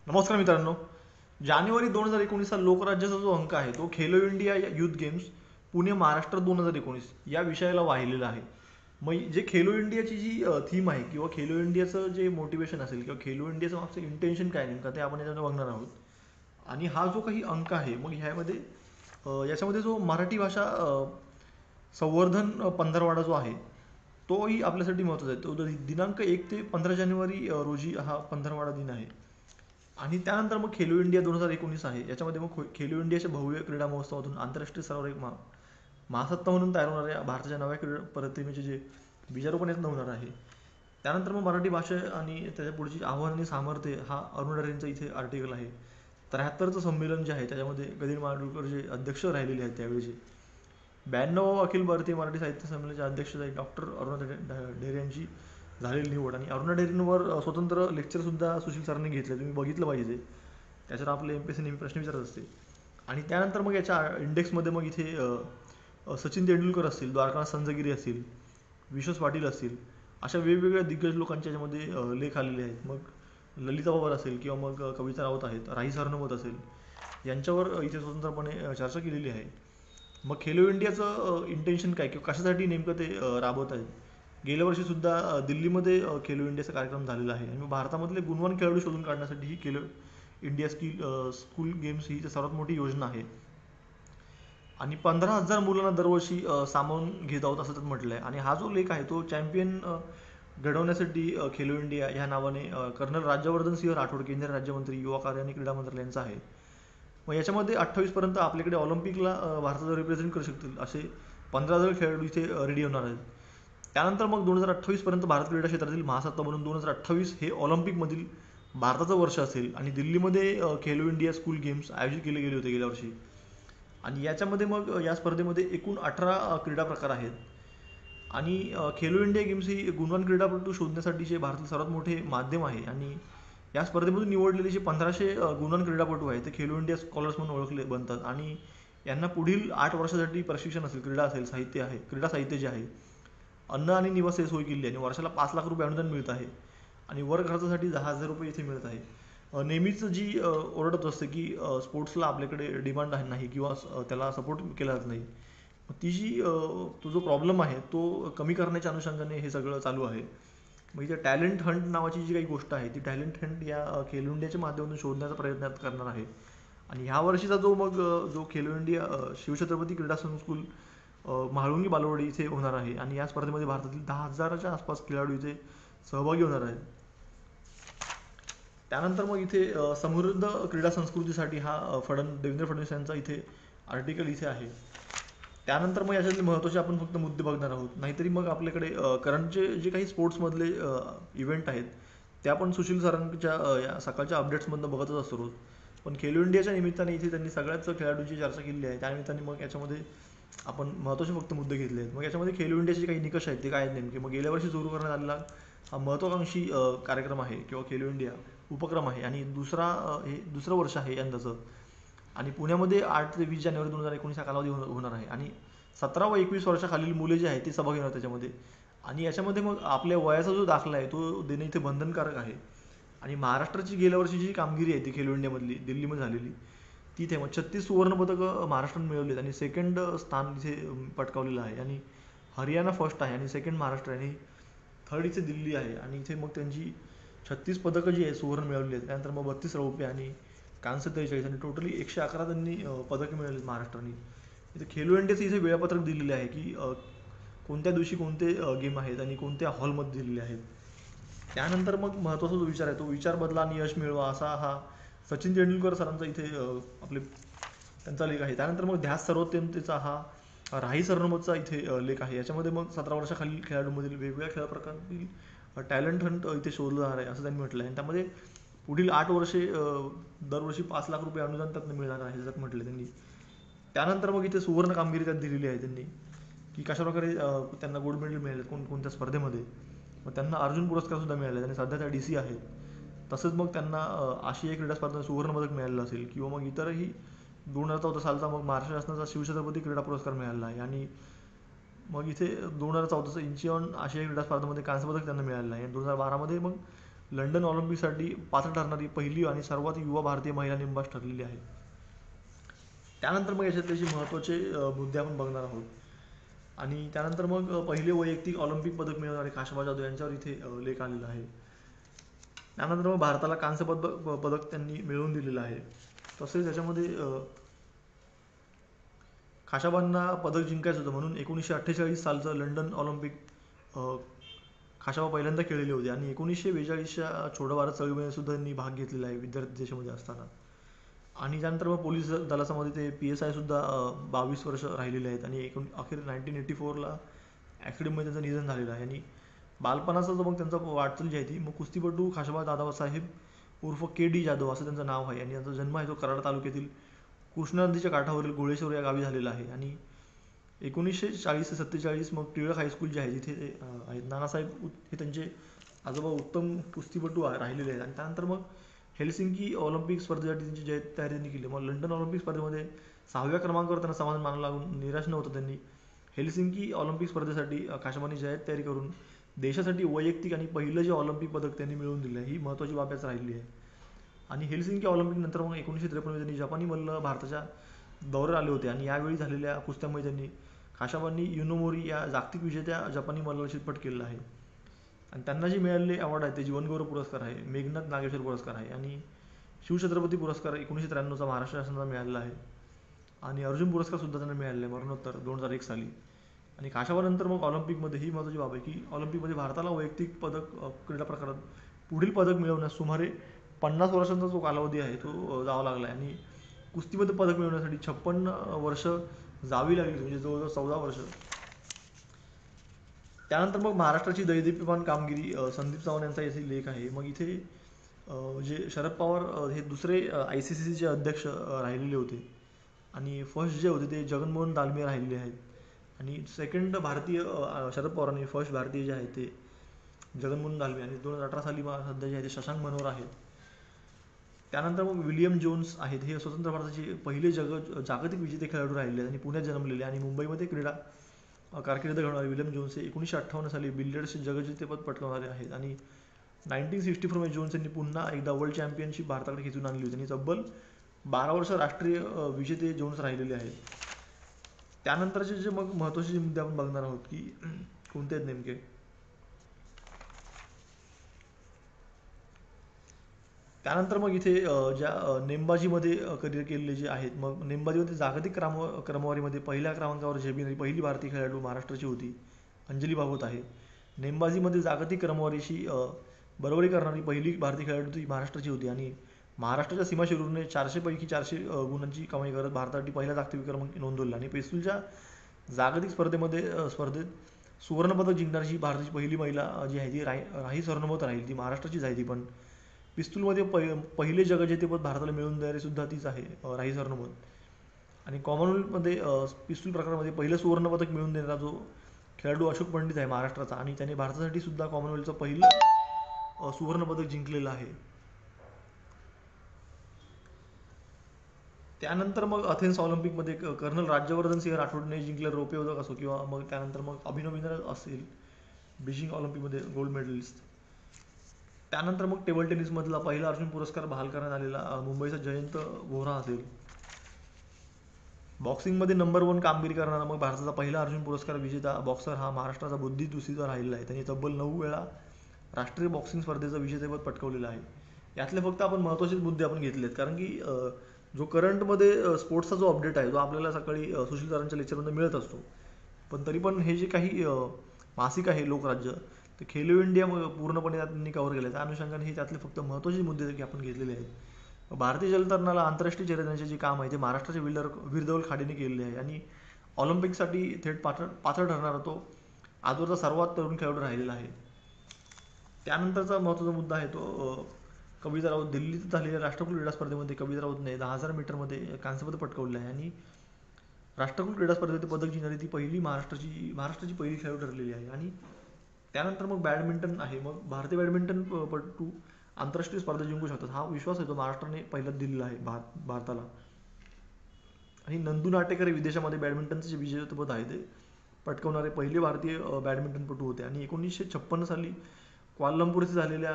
नमस्कार मित्रांनो. जानेवारी 2019 लोकराज्याचा जो अंक आहे तो Khelo India youth games Pune Maharashtra 2019 या विषयाला वाहिलेला आहे. मग जे खेलो इंडियाची जी थीम आहे किंवा खेलो इंडियाचं जे मोटिवेशन असेल किंवा खेलो इंडियाचं मागचं इंटेन्शन काय नेमकं ते आपण याच्यामध्ये बघणार आहोत. आणि हा जो काही अंक आहे मग ह्यामध्ये याच्यामध्ये जो मराठी भाषा संवर्धन पंधरवाडा जो आहे तोही आपल्यासाठी महत्त्वाचा आहे. तो दिनांक 1 ते 15 जानेवारी रोजी हा पंधरवाडा दिन आहे. आणि त्यानंतर मग खेलो इंडिया 2019 आहे. याच्यामध्ये मग खेलो इंडियाच्या भव्य क्रीडा महोत्सवातून आंतरराष्ट्रीय स्तरावर एक महासत्ता म्हणून तयार होणाऱ्या भारताच्या नव्या क्रीडा प्रतिमेचे जे बीजारोपण यातनं होणार आहे. त्यानंतर मग मराठी भाषा आणि त्याच्या पुढची आव्हान आणि सामर्थ्य हा अरुण डरेंचा इथे आर्टिकल आहे. 73चं संमेलन जे आहे त्याच्यामध्ये गदिमा माडगूळकर जे अध्यक्ष राहिलेले आहेत त्यावेळेचे. 92वा अखिल भारतीय मराठी साहित्य संमेलनाचे अध्यक्ष डॉक्टर अरुणा ढेरे यांची झालेली निवड. आणि अरुणा ढेरेंवर स्वतंत्र लेक्चरसुद्धा सुशील सरांनी घेतलं, तुम्ही बघितलं पाहिजे. त्याच्यावर आपले एम पी एस सी नेहमी प्रश्न विचारत असते. आणि त्यानंतर मग याच्या इंडेक्समध्ये मग इथे सचिन तेंडुलकर असतील, द्वारकानाथ संजगिरी असतील, विश्वास पाटील असतील, अशा वेगवेगळ्या दिग्गज लोकांचे याच्यामध्ये लेख आलेले आहेत. मग ललिता पवार असेल किंवा मग कविता राऊत आहेत, राही सरनोबत असेल, यांच्यावर इथे स्वतंत्रपणे चर्चा केलेली आहे. मग खेलो इंडियाचं इंटेन्शन काय किंवा कशासाठी नेमकं ते राबवत आहेत. गेल्या वर्षीसुद्धा दिल्लीमध्ये खेलो इंडियाचा कार्यक्रम झालेला आहे. आणि भारतामधले गुणवान खेळाडू शोधून काढण्यासाठी ही खेलो इंडिया स्कूल गेम्स ही सर्वात मोठी योजना आहे. आणि 15,000 मुलांना दरवर्षी सामावून घेत आहोत असं त्यात म्हटलं आहे. आणि हा जो लेख आहे तो चॅम्पियन घडवण्यासाठी खेलो इंडिया ह्या नावाने कर्नल राज्यवर्धन सिंह राठोड, केंद्रीय राज्यमंत्री, युवा कार्य आणि क्रीडा मंत्रालयांचा आहे. मग याच्यामध्ये 28 पर्यंत आपल्याकडे ऑलिम्पिकला भारताचं रिप्रेझेंट करू शकतील असे 15,000 खेळाडू इथे रेडी होणार आहेत. त्यानंतर मग 2028 पर्यंत भारत क्रीडा क्षेत्रातील महासत्ता बनून 2028 हे ऑलिम्पिकमधील भारताचं वर्ष असेल. आणि दिल्लीमध्ये खेलो इंडिया स्कूल गेम्स आयोजित केले गेले होते गेल्या वर्षी. आणि याच्यामध्ये मग या स्पर्धेमध्ये एकूण 18 क्रीडा प्रकार आहेत. आणि खेलो इंडिया गेम्स ही गुणवान क्रीडापटू शोधण्यासाठीचे भारतातील सर्वात मोठे माध्यम आहे. आणि या स्पर्धेमधून निवडलेले जे 1500 गुणवान क्रीडापटू आहेत ते खेलो इंडिया स्कॉलर्स म्हणून ओळखले बनतात. आणि यांना पुढील 8 वर्षासाठी प्रशिक्षण असेल, क्रीडा असेल, साहित्य आहे, क्रीडा साहित्य जे आहे, अन्न आणि निवास सोय केली आहे. आणि वर्षाला 5 लाख रुपये अनुदान मिळत आहे. आणि वर्ग खर्चासाठी 10,000 रुपये इथे मिळत आहे. नेहमीच जी ओरडत असते की स्पोर्ट्सला आपल्याकडे डिमांड नाही किंवा त्याला सपोर्ट केला जात नाही. ती जी तो जो प्रॉब्लेम आहे तो कमी करण्याच्या अनुषंगाने हे सगळं चालू आहे. मग इथे टॅलेंट हंट नावाची जी काही गोष्ट आहे ती टॅलेंट हंट या खेलो इंडियाच्या माध्यमातून शोधण्याचा प्रयत्न करणार आहे. आणि ह्या वर्षीचा जो खेलो इंडिया शिवछत्रपती क्रीडा संकुल म्हाळुंगी बालेवाडी इथे होणार आहे. आणि या स्पर्धेमध्ये भारतातील 10,000च्या आसपास खेळाडू इथे सहभागी होणार आहेत. त्यानंतर मग इथे समृद्ध क्रीडा संस्कृतीसाठी हा देवेंद्र फडणवीस यांचा इथे आर्टिकल इथे आहे. त्यानंतर मग याच्यातले महत्त्वाचे आपण फक्त मुद्दे बघणार आहोत. नाहीतरी मग आपल्याकडे करंटचे जे काही स्पोर्ट्समधले इव्हेंट आहेत ते आपण सुशील सरांच्या या सकाळच्या अपडेट्समधनं बघतच असतो रोज. पण खेलो इंडियाच्या निमित्ताने इथे त्यांनी सगळ्याच खेळाडूंची चर्चा केली आहे. त्यानिमित्ताने मग याच्यामध्ये आपण महत्त्वाचे फक्त मुद्दे घेतले आहेत. मग याच्यामध्ये खेलो इंडियाचे काही निकष आहेत ते काय आहेत नेमके. मग गेल्या वर्षी सुरू करण्यात आलेला हा महत्त्वाकांक्षी कार्यक्रम आहे किंवा खेलो इंडिया उपक्रम आहे. आणि हे दुसरं वर्ष आहे यंदाचं. आणि पुण्यामध्ये 8 ते 20 जानेवारी 2019 हा कालावधी होणार आहे. आणि 17 व 21 वर्षाखालील मुले जे आहेत ती सहभागी होणार त्याच्यामध्ये. आणि याच्यामध्ये मग आपल्या वयाचा जो दाखला आहे तो देणे इथे बंधनकारक आहे. आणि महाराष्ट्राची गेल्या वर्षीची जी कामगिरी आहे ती खेलो इंडियामधली दिल्लीमध्ये झालेली ती इथे मग 36 सुवर्णपदकं महाराष्ट्राने मिळवली आणि सेकंड स्थान इथे पटकावलेलं आहे. आणि हरियाणा फर्स्ट आहे आणि सेकंड महाराष्ट्र आहे आणि थर्ड इथे दिल्ली आहे. आणि इथे मग त्यांची 36 पदकं जी आहे सुवर्ण मिळवली आहेत. त्यानंतर मग 32 रौप्य आणि कांस्य 43 आणि टोटली 111 त्यांनी पदकं मिळवली महाराष्ट्राने. इथे खेलो इंडियाचं इथे वेळापत्रक दिलेले आहे की कोणत्या दिवशी कोणते गेम आहेत आणि कोणत्या हॉलमध्ये दिलेले आहेत. त्यानंतर मग महत्त्वाचा जो विचार आहे तो विचार बदला आणि यश मिळवा असा हा सचिन तेंडुलकर सरांचा इथे आपले त्यांचा लेख आहे. त्यानंतर मग ध्यास सर्वोत्तमतेचा हा राही सरनोबतचा इथे लेख आहे. याच्यामध्ये मग 17 वर्षाखालील खेळाडूंमधील वेगवेगळ्या खेळ प्रकारातील टॅलेंट हंट इथे शोधलं जाणार आहे असं त्यांनी म्हटलं आहे. आणि त्यामध्ये पुढील 8 वर्षे दरवर्षी 5 लाख रुपये अनुदान त्यातनं मिळणार आहे त्यात म्हटलं त्यांनी. त्यानंतर मग इथे सुवर्ण कामगिरी त्यात दिलेली आहे त्यांनी की कशाप्रकारे त्यांना गोल्ड मेडल मिळाले कोणत्या स्पर्धेमध्ये. मग त्यांना अर्जुन पुरस्कारसुद्धा मिळाले आणि सध्या त्या DC आहेत. तसंच मग त्यांना आशियाई क्रीडा स्पर्धेत सुवर्णपदक मिळालेलं असेल किंवा मग इतरही 2014 सालचा मग महाराष्ट्र शासनाचा शिवछत्रपती क्रीडा पुरस्कार मिळालेला आहे. आणि मग इथे 2014चं इंचिऑन आशियाई क्रीडा स्पर्धेमध्ये कांस्य पदक त्यांना मिळालेलं आहे. 2012मध्ये मग लंडन ऑलिम्पिकसाठी पात्र ठरणारी पहिली आणि सर्वात युवा भारतीय महिला नेमबाज ठरलेली आहे. त्यानंतर मग याच्यातले जे महत्त्वाचे मुद्दे आपण बघणार आहोत. आणि त्यानंतर मग पहिले वैयक्तिक ऑलिम्पिक पदक मिळवणारे काशबा जाधव यांच्यावर इथे लेख आलेला आहे. त्यानंतर मग भारताला कांस्य पदक त्यांनी मिळवून दिलेलं आहे. तसेच याच्यामध्ये काशाबांना पदक जिंकायचं होतं म्हणून 1948 सालचं लंडन ऑलिम्पिक काशाबा पहिल्यांदा खेळलेले होते आणि 1942च्या छोडो भारत चळवळीमध्ये सुद्धा त्यांनी भाग घेतलेला आहे विद्यार्थी देशामध्ये असताना. आणि त्यानंतर मग पोलीस दलामध्ये ते PSI सुद्धा 22 वर्ष राहिलेले आहेत आणि अखेर 1984ला ॲक्सिडेंटमध्ये त्यांचं निधन झालेलं आहे. आणि बालपणाचा जो मग त्यांचा वाटचाल जी आहे ती मग कुस्तीपटू काशाबा दादासाहेब उर्फ KD जाधव असं त्यांचं नाव आहे आणि त्यांचा जन्म आहे तो कराड तालुक्यातील कृष्णा नदीच्या काठावरील गोळेश्वर या गावी झालेला आहे. आणि 1940 ते 47 मग टिळक हायस्कूल जे आहे तिथे ते आहेत. नानासाहेब हे त्यांचे आजोबा उत्तम कुस्तीपटू राहिलेले आहेत. आणि त्यानंतर मग हेलसिंकी ऑलिम्पिक स्पर्धेसाठी त्यांची तयारी त्यांनी केली. मग लंडन ऑलिम्पिक स्पर्धेमध्ये 6व्या क्रमांकावर त्यांना समाधान मानावं लागून निराश नव्हतं त्यांनी. हेलसिंकी ऑलिम्पिक स्पर्धेसाठी काशाबांनी तयारी करून देशासाठी वैयक्तिक आणि पहिलं जे ऑलिम्पिक पदक त्यांनी मिळवून दिलं आहे ही महत्त्वाची बाब याच राहिली आहे. आणि हेलसिंकी ऑलिम्पिक नंतर मग 1953 त्यांनी जपानी मल्ल भारताच्या दौऱ्यावर आले होते आणि यावेळी झालेल्या कुस्त्यामुळे त्यांनी काशाबांनी युनोमोरी या जागतिक विजेत्या जपानी मल्लाला चितपट केलेलं आहे. आणि त्यांना जे मिळालेले अवॉर्ड आहे ते जीवनगौरव पुरस्कार आहे, मेघनाथ नागेश्वर पुरस्कार आहे आणि शिवछत्रपती पुरस्कार 1993चा महाराष्ट्र शासनाला मिळालेला आहे. आणि अर्जुन पुरस्कार सुद्धा त्यांना मिळालेला आहे मरणोत्तर 2001 साली. आणि काशाबानंतर मग ऑलिम्पिकमध्ये ही महत्त्वाची बाब आहे की ऑलिम्पिकमध्ये भारताला वैयक्तिक पदक क्रीडा प्रकारात पुढील पदक मिळवण्यास सुमारे 50 वर्षांचा जो कालावधी आहे तो जावा लागला आहे. आणि कुस्तीमध्ये पदक मिळवण्यासाठी 56 वर्ष जावी लागली म्हणजे जवळजवळ 14 वर्ष. त्यानंतर मग महाराष्ट्राची दैदिप्यमान कामगिरी संदीप चव्हाण यांचा येथे लेख आहे. मग इथे जे शरद पवार हे दुसरे ICCचे अध्यक्ष राहिलेले होते आणि फर्स्ट जे होते ते जगनमोहन दालमिया राहिलेले आहेत. आणि सेकंड भारतीय शरद पवार आणि फर्स्ट भारतीय जे आहेत ते जगनमोहन दालमिया आणि 2018 साली सध्या जे आहे ते शशांक मनोहर आहेत. त्यानंतर मग विलियम जोन्स आहेत हे स्वतंत्र भारताचे पहिले जागतिक विजेते खेळाडू राहिले आहेत आणि पुण्यात जन्मलेले आणि मुंबईमध्ये क्रीडा कारकीर्द घडवणारे विलियम जोन्स हे 1958 साली बिलियर्ड्सचे जगज्जेतेपद पटकावणारे आहेत. आणि 1964 मध्ये जोन्स यांनी पुन्हा एकदा वर्ल्ड चॅम्पियनशिप भारताकडे खेचून आणली होती आणि तब्बल 12 वर्ष राष्ट्रीय विजेते जोन्स राहिलेले आहेत. त्यानंतरचे जे मग महत्त्वाचे मुद्दे आपण बघणार आहोत की कोणते आहेत नेमके. त्यानंतर मग इथे ज्या नेमबाजीमध्ये करिअर केलेले जे आहेत मग नेमबाजीमध्ये जागतिक क्रमवारीमध्ये पहिल्या क्रमांकावर झेलणारी पहिली भारतीय खेळाडू महाराष्ट्राची होती अंजली भागवत आहे. नेमबाजीमध्ये जागतिक क्रमवारीशी बरोबरी करणारी पहिली भारतीय खेळाडू ती महाराष्ट्राची होती आणि महाराष्ट्राच्या सीमा शिरूरने 400 पैकी 400 गुणांची कमाई करत भारतासाठी पहिला जागतिक विक्रम नोंदवला. आणि पिस्तूलच्या जागतिक स्पर्धेत सुवर्णपदक जिंकणारी भारताची पहिली महिला जी आहे ती राही सरनोबत राहील. ती महाराष्ट्राचीच आहे ती पण. पिस्तूलमध्ये पहिले जगज्जेतेपद भारताला मिळवून देणारी सुद्धा तीच आहे राही सरनोबत. आणि कॉमनवेल्थमध्ये पिस्तूल प्रकारामध्ये पहिलं सुवर्णपदक मिळवून देणारा जो खेळाडू अशोक पंडित आहे महाराष्ट्राचा आणि त्याने भारतासाठी सुद्धा कॉमनवेल्थचं पहिलं सुवर्णपदक जिंकलेलं आहे. त्यानंतर मग अथेन्स ऑलिम्पिकमध्ये कर्नल राज्यवर्धन सिंह राठोडने जिंकलेलं रौप्य पदक असो किंवा मग त्यानंतर मग अभिनव बिंद्रा असेल बीजिंग ऑलिम्पिकमध्ये गोल्ड मेडलिस्ट. त्यानंतर मग टेबल टेनिसमधला पहिला अर्जुन पुरस्कार बहाल करण्यात आलेला मुंबईचा जयंत बोहरा असेल. बॉक्सिंगमध्ये नंबर 1 कामगिरी करणारा मग भारताचा पहिला अर्जुन पुरस्कार विजेता बॉक्सर हा महाराष्ट्राचा बुद्धी दुसीचा राहिलेला आहे. त्यांनी तब्बल 9 वेळा राष्ट्रीय बॉक्सिंग स्पर्धेचं विजेतेपद पटकावलेलं आहे. यातले फक्त आपण महत्त्वाचे मुद्दे आपण घेतलेत कारण की जो करंटमध्ये स्पोर्ट्सचा जो अपडेट आहे जो आपल्याला सकाळी सुशील सरांच्या लेक्चरमध्ये मिळत असतो. पण तरी पण हे जे काही मासिक आहे लोकराज्य ते खेलो इंडिया पूर्णपणे त्यांनी कव्हर केलं आहे. त्या अनुषंगाने हे त्यातले फक्त महत्त्वाचे मुद्दे की आपण घेतलेले आहेत. भारतीय जलतरणाला आंतरराष्ट्रीय चॅलेंजचे जे काम आहे ते महाराष्ट्राचे वीरधवल खाडेने केलेले आहे आणि ऑलिम्पिकसाठी थेट पात्र ठरणारा तो आजवरचा सर्वात तरुण खेळाडू राहिलेला आहे. त्यानंतरचा महत्त्वाचा मुद्दा आहे तो कविता राऊत. दिल्लीत झालेल्या राष्ट्रकुल क्रीडा स्पर्धेमध्ये कविता राऊतने 10,000 मीटरमध्ये कांस्यपदक पटकावले आहे आणि राष्ट्रकुल क्रीडा स्पर्धेमध्ये पदक जिंकणारी ती पहिली महाराष्ट्राची पहिली खेळाडू ठरलेली आहे. आणि त्यानंतर मग बॅडमिंटन आहे. मग भारतीय बॅडमिंटनपटू आंतरराष्ट्रीय स्पर्धा जिंकू शकतात हा विश्वास आहे तो महाराष्ट्राने पहिलाच दिलेला आहे भारताला. आणि नंदू नाटेकर हे विदेशामध्ये बॅडमिंटनचे जे विजेतेपद आहे ते पटकावणारे पहिले भारतीय बॅडमिंटनपटू होते आणि 1956 साली क्वालालंपूर येथे झालेल्या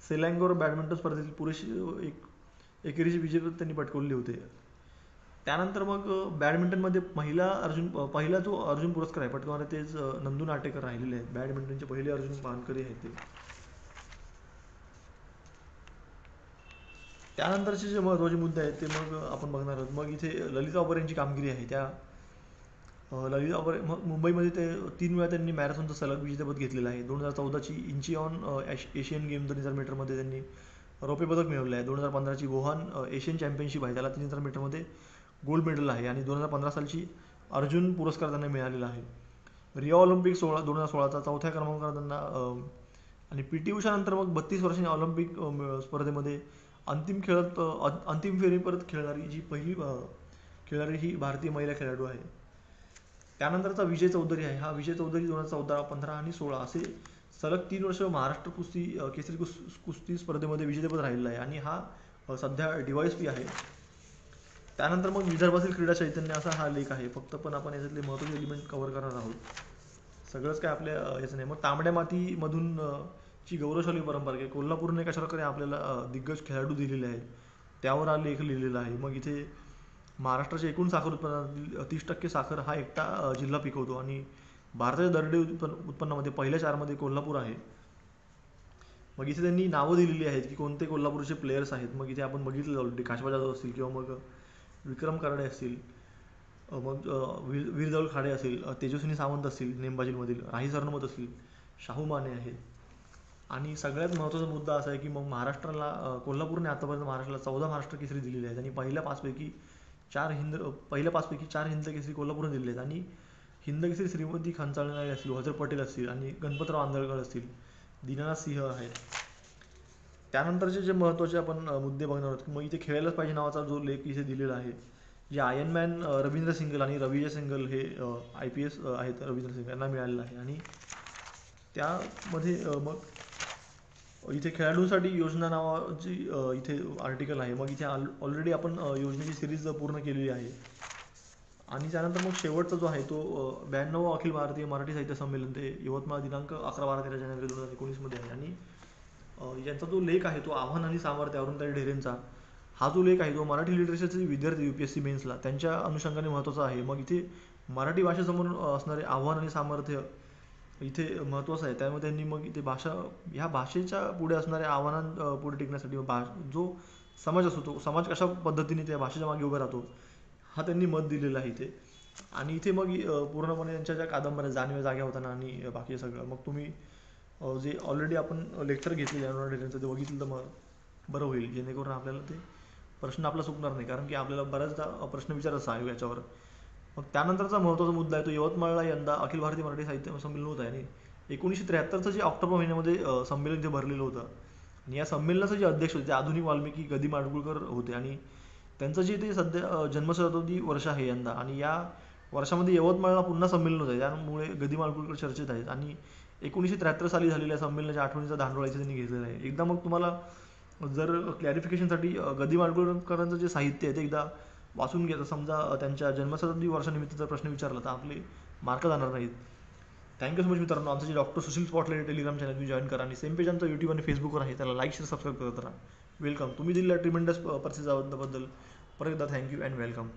सेलँगोर बॅडमिंटन स्पर्धेतील पुरुष एकेरीचे विजेते त्यांनी पटकावले होते. त्यानंतर मग बॅडमिंटनमध्ये पहिला जो अर्जुन पुरस्कार आहे पटकावणारे तेच नंदू नाटेकर राहिलेले आहेत. बॅडमिंटनचे पहिले अर्जुन मानकरी आहेत ते. त्यानंतरचे जे महत्त्वाचे मुद्दे आहेत ते मग आपण बघणार आहोत. मग इथे ललिता ऑबर यांची कामगिरी आहे. ललिता ऑबर मुंबईमध्ये ते 3 वेळा त्यांनी मॅरेथॉनचं सलग विजेतेपद घेतलेलं आहे. 2014ची इंचिऑन एशियन गेम 2000 मीटरमध्ये त्यांनी रौप्य पदक मिळवलं आहे. 2015ची वुहान एशियन चॅम्पियनशिप आहे, त्याला 3000 मीटरमध्ये गोल्ड मेडल आहे. आणि 2015 सालची अर्जुन पुरस्कार त्यांना मिळालेला आहे. रिओ ऑलिम्पिक 2016चा चौथ्या क्रमांकावर त्यांना आणि पी टी उषानंतर मग 32 वर्षांनी ऑलिम्पिक स्पर्धेमध्ये अंतिम फेरी परत खेळणारी जी पहिली खेळणारी ही भारतीय महिला खेळाडू आहे. त्यानंतरचा विजय चौधरी आहे. हा विजय चौधरी 2014, 15 आणि 16 असे सलग 3 वर्ष महाराष्ट्र केसरी कुस्ती स्पर्धेमध्ये विजेतेपद राहिलेला आहे आणि हा सध्या DYSP आहे. त्यानंतर मग विदर्भातील क्रीडा चैतन्य असा हा लेख आहे. फक्त पण आपण याच्यातले महत्त्वाचे एलिमेंट कव्हर करणार आहोत. सगळंच काय आपल्या याचं नाही. मग तांबड्या मातीमधून ची गौरवशाली परंपरा आहे. कोल्हापूरने कशा प्रकारे आपल्याला दिग्गज खेळाडू दिलेले आहेत त्यावर हा लेख लिहिलेला आहे. मग इथे महाराष्ट्राच्या एकूण साखर उत्पन्नातील 30% साखर हा एकटा जिल्हा पिकवतो आणि भारताच्या दरडोई उत्पन्नामध्ये पहिल्या 4 मध्ये कोल्हापूर आहे. मग इथे त्यांनी नावं दिलेली आहेत की कोणते कोल्हापूरचे प्लेयर्स आहेत. मग इथे आपण बघितलं ऑलरेडी काशबा जाधव असतील किंवा मग विक्रम कराडे असतील, मग वीरदौल खाडे असेल, तेजस्विनी सावंत असतील नेमबाजीमधील, राही सरनोबत असतील, शाहू माने आहेत. आणि सगळ्यात महत्त्वाचा मुद्दा असा आहे की मग कोल्हापूरने आतापर्यंत महाराष्ट्राला 14 महाराष्ट्र केसरी दिलेले आहेत आणि पहिल्या 5 पैकी 4 हिंद केसरी कोल्हापूरने दिलेले आहेत. आणि हिंद केसरी श्रीमती खंचाळणारे असतील, वज्र पटेल असतील आणि गणपतराव आंधळकर असतील, दीनानाथ सिंह आहेत. त्यानंतरचे जे महत्त्वाचे आपण मुद्दे बघणार आहोत. मग इथे खेळायलाच पाहिजे नावाचा जो लेख इथे दिलेला आहे, जे आयर्नमॅन रवींद्र सिंगल आणि रविजय सिंगल हे IPS आहेत रवींद्र सिंगल यांना मिळालेलं आहे. आणि त्यामध्ये मग इथे खेळाडूंसाठी योजना नावाची इथे आर्टिकल आहे. मग इथे ऑलरेडी आपण योजनेची सिरीज पूर्ण केलेली आहे. आणि त्यानंतर मग शेवटचा जो आहे तो 92 अखिल भारतीय मराठी साहित्य संमेलन ते यवतमाळ दिनांक 11, 12, 13 जानेवारी 2019 मध्ये आहे. आणि यांचा जो लेख आहे तो आव्हान आणि सामर्थ्य अरुणताई ढेरेंचा हा जो लेख आहे तो मराठी लिटरेचरचे विद्यार्थी UPSC मेन्सला त्यांच्या अनुषंगाने महत्त्वाचा आहे. मग इथे मराठी भाषेसमोर असणारे आव्हान आणि सामर्थ्य इथे महत्त्वाचं आहे. त्यामुळे त्यांनी मग इथे ह्या भाषेच्या पुढे असणाऱ्या आव्हानां पुढे टिकण्यासाठी जो समाज असतो तो समाज कशा पद्धतीने त्या भाषेच्या मागे उभा राहतो हा त्यांनी मत दिलेला आहे इथे. आणि इथे मग पूर्णपणे त्यांच्या ज्या कादंबऱ्या जाणीव जाग्या होताना आणि बाकी सगळं मग तुम्ही जे ऑलरेडी आपण लेक्चर घेतलेले आहे ते बघितलं तर मग बरं होईल, जेणेकरून आपल्याला ते प्रश्न आपला चुकणार नाही. कारण की आपल्याला बऱ्याचदा प्रश्न विचारत आहे याच्यावर. मग त्यानंतरचा महत्त्वाचा मुद्दा आहे तो यवतमाळला यंदा अखिल भारतीय मराठी साहित्य संमेलन होत आहे. आणि 1973चं जे ऑक्टोबर महिन्यामध्ये संमेलन जे भरलेलं होतं आणि या संमेलनाचे जे अध्यक्ष होते ते आधुनिक वाल्मिकी गदी माडगुळकर होते. आणि त्यांचं जे ते सध्या जन्मशताब्दी वर्ष आहे यंदा आणि या वर्षामध्ये यवतमाळला पुन्हा संमेलन होत आहे. त्यामुळे गदी माडगुळकर चर्चेत आहेत. आणि 1973 साली झालेल्या संमेलनाच्या आठवणीचा धांडोळा इथे त्यांनी घेतलेला आहे. एकदा मग तुम्हाला जर क्लॅरिफिकेशनसाठी गदी माडगुळकरांचं जे साहित्य आहे ते एकदा वाचून घ्यायचं. समजा त्यांच्या जन्मशताब्दी वर्षानिमित्त जर प्रश्न विचारला तर आपले मार्क जाणार नाहीत. थँक्यू सो मच मित्रांनो. आमचं जे doctor Sushil spotlight Telegram channel तुम्ही जॉईन करा आणि सेम पेज आमचा YouTube आणि फेसबुकवर आहे, त्याला लाईक शेअर सबस्क्राईब करत राहा. वेलकम. तुम्ही दिलेल्या ट्रिमेंडस प्रतिसादाबद्दल परत एकदा थँक्यू अँड वेलकम.